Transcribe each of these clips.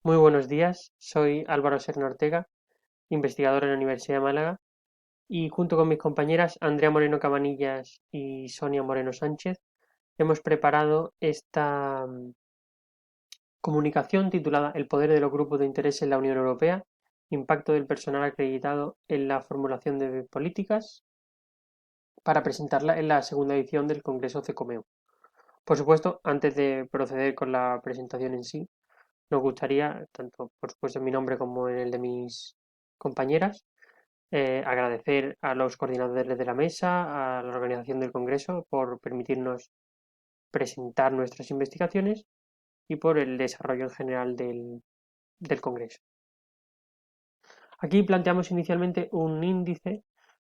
Muy buenos días, soy Álvaro Serna Ortega, investigador en la Universidad de Málaga, y junto con mis compañeras Andrea Moreno Cabanillas y Sonia Moreno Sánchez hemos preparado esta comunicación titulada El poder de los grupos de interés en la Unión Europea, impacto del personal acreditado en la formulación de políticas, para presentarla en la segunda edición del Congreso CECOMEU. Por supuesto, antes de proceder con la presentación en sí, nos gustaría, tanto por supuesto en mi nombre como en el de mis compañeras, agradecer a los coordinadores de la mesa, a la organización del Congreso por permitirnos presentar nuestras investigaciones y por el desarrollo en general del Congreso. Aquí planteamos inicialmente un índice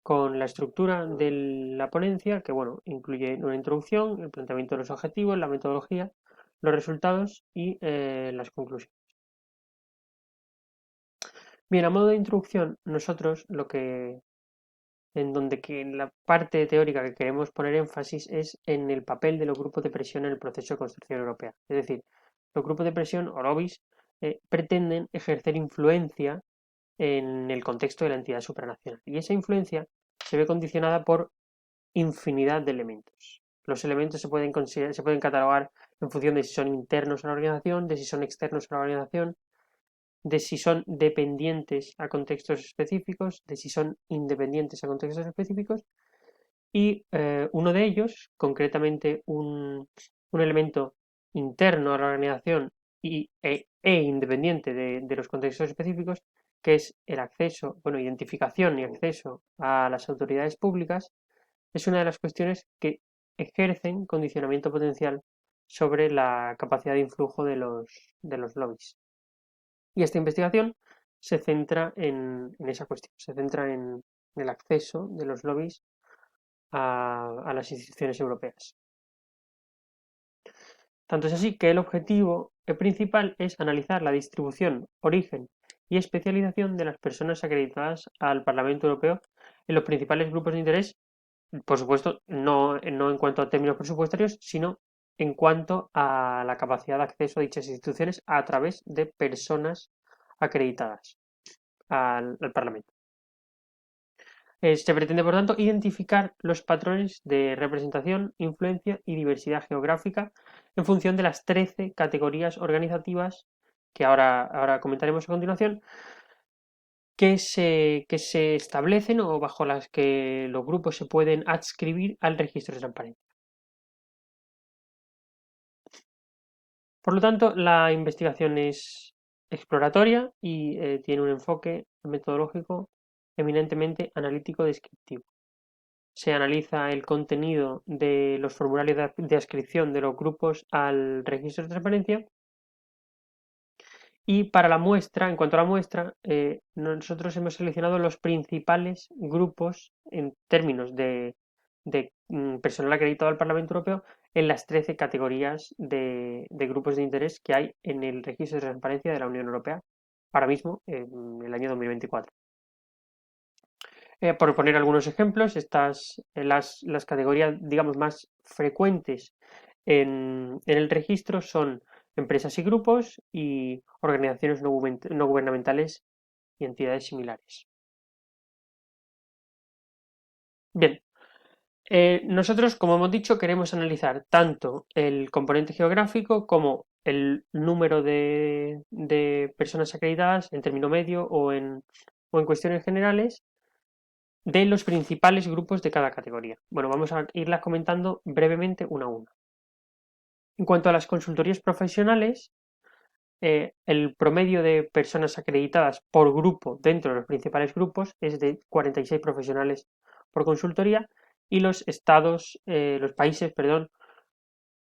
con la estructura de la ponencia, que bueno, incluye una introducción, el planteamiento de los objetivos, la metodología, los resultados y las conclusiones. Bien, a modo de introducción, nosotros lo que en la parte teórica que queremos poner énfasis es en el papel de los grupos de presión en el proceso de construcción europea. Es decir, los grupos de presión o lobbies pretenden ejercer influencia en el contexto de la entidad supranacional. Y esa influencia se ve condicionada por infinidad de elementos. Los elementos se pueden catalogar en función de si son internos a la organización, de si son externos a la organización, de si son dependientes a contextos específicos, de si son independientes a contextos específicos, y uno de ellos, concretamente un elemento interno a la organización e independiente de los contextos específicos, que es el acceso, bueno, identificación y acceso a las autoridades públicas, es una de las cuestiones que ejercen condicionamiento potencial sobre la capacidad de influjo de los lobbies. Y esta investigación se centra en esa cuestión, se centra en el acceso de los lobbies a las instituciones europeas. Tanto es así que el objetivo principal es analizar la distribución, origen y especialización de las personas acreditadas al Parlamento Europeo en los principales grupos de interés, por supuesto, no en cuanto a términos presupuestarios, sino en cuanto a la capacidad de acceso a dichas instituciones a través de personas acreditadas al Parlamento. Se pretende, por tanto, identificar los patrones de representación, influencia y diversidad geográfica en función de las 13 categorías organizativas que ahora comentaremos a continuación, que se establecen o bajo las que los grupos se pueden adscribir al registro de transparencia. Por lo tanto, la investigación es exploratoria y tiene un enfoque metodológico eminentemente analítico-descriptivo. Se analiza el contenido de los formularios de adscripción de los grupos al registro de transparencia y para la muestra, en cuanto a la muestra, nosotros hemos seleccionado los principales grupos en términos de personal acreditado al Parlamento Europeo en las 13 categorías de grupos de interés que hay en el registro de transparencia de la Unión Europea ahora mismo, en el año 2024. Por poner algunos ejemplos, las categorías, digamos, más frecuentes en el registro son empresas y grupos y organizaciones no gubernamentales y entidades similares. Bien, nosotros, como hemos dicho, queremos analizar tanto el componente geográfico como el número de personas acreditadas en término medio o en cuestiones generales de los principales grupos de cada categoría. Bueno, vamos a irlas comentando brevemente una a una. En cuanto a las consultorías profesionales, el promedio de personas acreditadas por grupo dentro de los principales grupos es de 46 profesionales por consultoría y los países, perdón,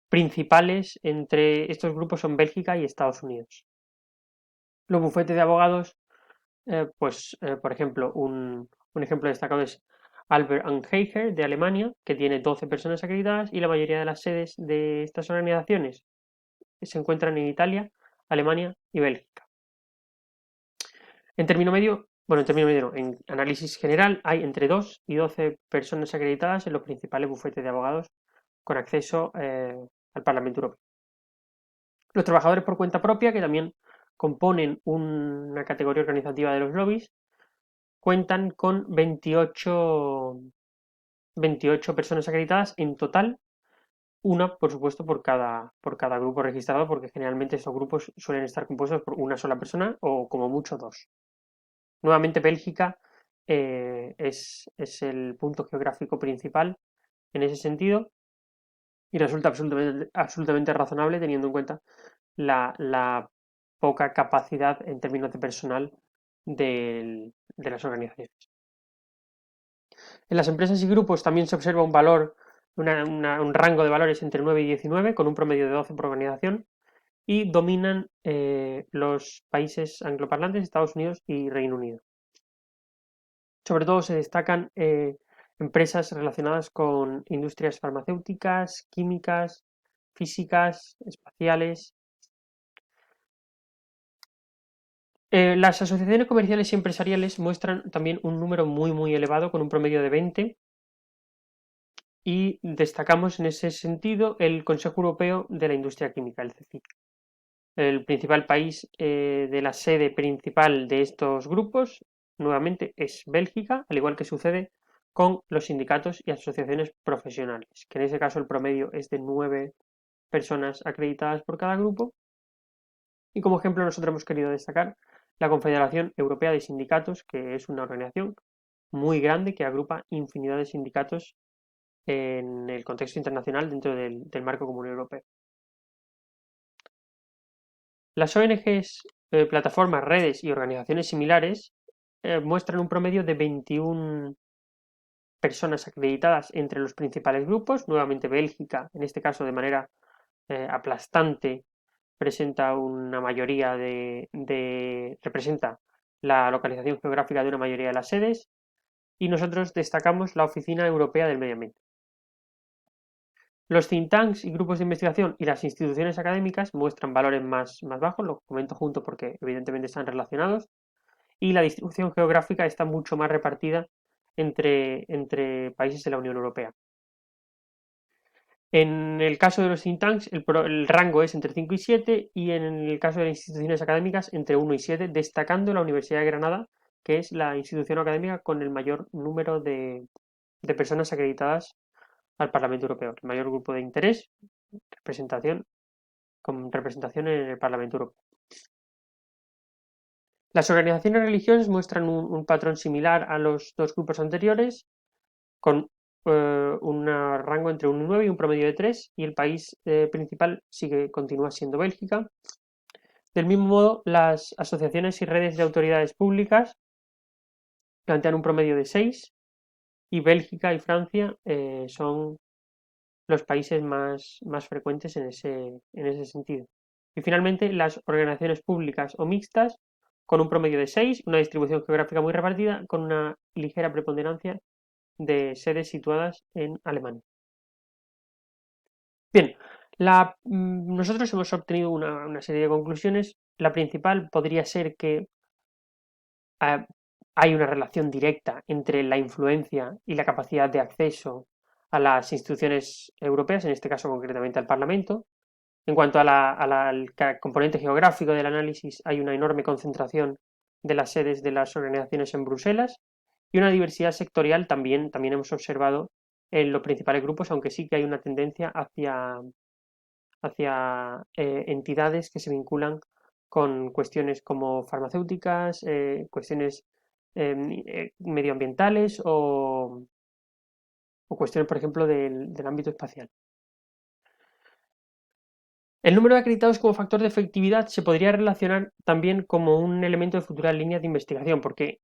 principales entre estos grupos son Bélgica y Estados Unidos. Los bufetes de abogados, por ejemplo, un ejemplo destacado es Albert Heiger de Alemania, que tiene 12 personas acreditadas y la mayoría de las sedes de estas organizaciones se encuentran en Italia, Alemania y Bélgica. En término medio, bueno, en término medio no, en análisis general hay entre 2 y 12 personas acreditadas en los principales bufetes de abogados con acceso al Parlamento Europeo. Los trabajadores por cuenta propia, que también componen una categoría organizativa de los lobbies cuentan con 28 personas acreditadas en total, una, por supuesto, por cada grupo registrado, porque generalmente estos grupos suelen estar compuestos por una sola persona o como mucho dos. Nuevamente, Bélgica es el punto geográfico principal en ese sentido y resulta absolutamente razonable teniendo en cuenta la poca capacidad en términos de personal de las organizaciones. En las empresas y grupos también se observa un valor, un rango de valores entre 9 y 19, con un promedio de 12 por organización, y dominan los países angloparlantes, Estados Unidos y Reino Unido. Sobre todo se destacan empresas relacionadas con industrias farmacéuticas, químicas, físicas, espaciales. Las asociaciones comerciales y empresariales muestran también un número muy elevado, con un promedio de 20, y destacamos en ese sentido el Consejo Europeo de la Industria Química, el CECIC. El principal país de la sede principal de estos grupos, nuevamente, es Bélgica, al igual que sucede con los sindicatos y asociaciones profesionales, que en ese caso el promedio es de 9 personas acreditadas por cada grupo. Y como ejemplo nosotros hemos querido destacar la Confederación Europea de Sindicatos, que es una organización muy grande que agrupa infinidad de sindicatos en el contexto internacional dentro del marco común europeo. Las ONGs, plataformas, redes y organizaciones similares muestran un promedio de 21 personas acreditadas entre los principales grupos. Nuevamente Bélgica, en este caso de manera aplastante, presenta una mayoría representa la localización geográfica de una mayoría de las sedes, y nosotros destacamos la Oficina Europea del Medio Ambiente. Los think tanks y grupos de investigación y las instituciones académicas muestran valores más bajos, los comento junto porque evidentemente están relacionados, y la distribución geográfica está mucho más repartida entre países de la Unión Europea. En el caso de los think tanks, el rango es entre 5 y 7, y en el caso de las instituciones académicas entre 1 y 7, destacando la Universidad de Granada, que es la institución académica con el mayor número de personas acreditadas al Parlamento Europeo, el mayor grupo de interés, con representación en el Parlamento Europeo. Las organizaciones religiosas muestran un patrón similar a los dos grupos anteriores, con un rango entre 1 y 9 y un promedio de 3, y el país principal continúa siendo Bélgica. Del mismo modo, las asociaciones y redes de autoridades públicas plantean un promedio de 6, y Bélgica y Francia son los países más frecuentes en ese sentido. Y finalmente, las organizaciones públicas o mixtas, con un promedio de 6, una distribución geográfica muy repartida, con una ligera preponderancia de sedes situadas en Alemania. Bien, nosotros hemos obtenido una serie de conclusiones. La principal podría ser que hay una relación directa entre la influencia y la capacidad de acceso a las instituciones europeas, en este caso concretamente al Parlamento. En cuanto al componente geográfico del análisis, hay una enorme concentración de las sedes de las organizaciones en Bruselas, y una diversidad sectorial también hemos observado en los principales grupos, aunque sí que hay una tendencia hacia entidades que se vinculan con cuestiones como farmacéuticas, cuestiones medioambientales o cuestiones, por ejemplo, del ámbito espacial. El número de acreditados como factor de efectividad se podría relacionar también como un elemento de futuras líneas de investigación, porque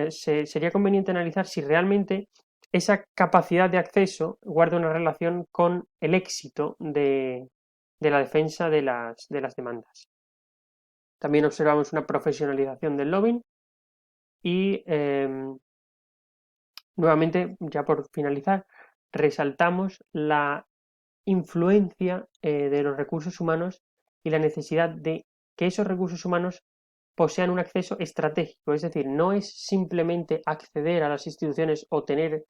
sería conveniente analizar si realmente esa capacidad de acceso guarda una relación con el éxito de la defensa de las demandas. También observamos una profesionalización del lobbying y, nuevamente, ya por finalizar, resaltamos la influencia de los recursos humanos y la necesidad de que esos recursos humanos posean un acceso estratégico, es decir, no es simplemente acceder a las instituciones o tener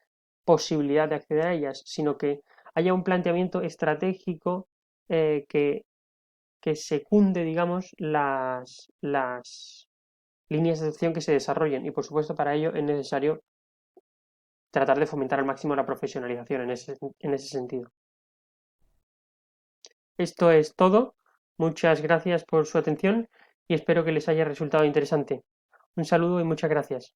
posibilidad de acceder a ellas, sino que haya un planteamiento estratégico que que secunde, digamos, las líneas de acción que se desarrollen. Y por supuesto, para ello es necesario tratar de fomentar al máximo la profesionalización en ese sentido. Esto es todo. Muchas gracias por su atención y espero que les haya resultado interesante. Un saludo y muchas gracias.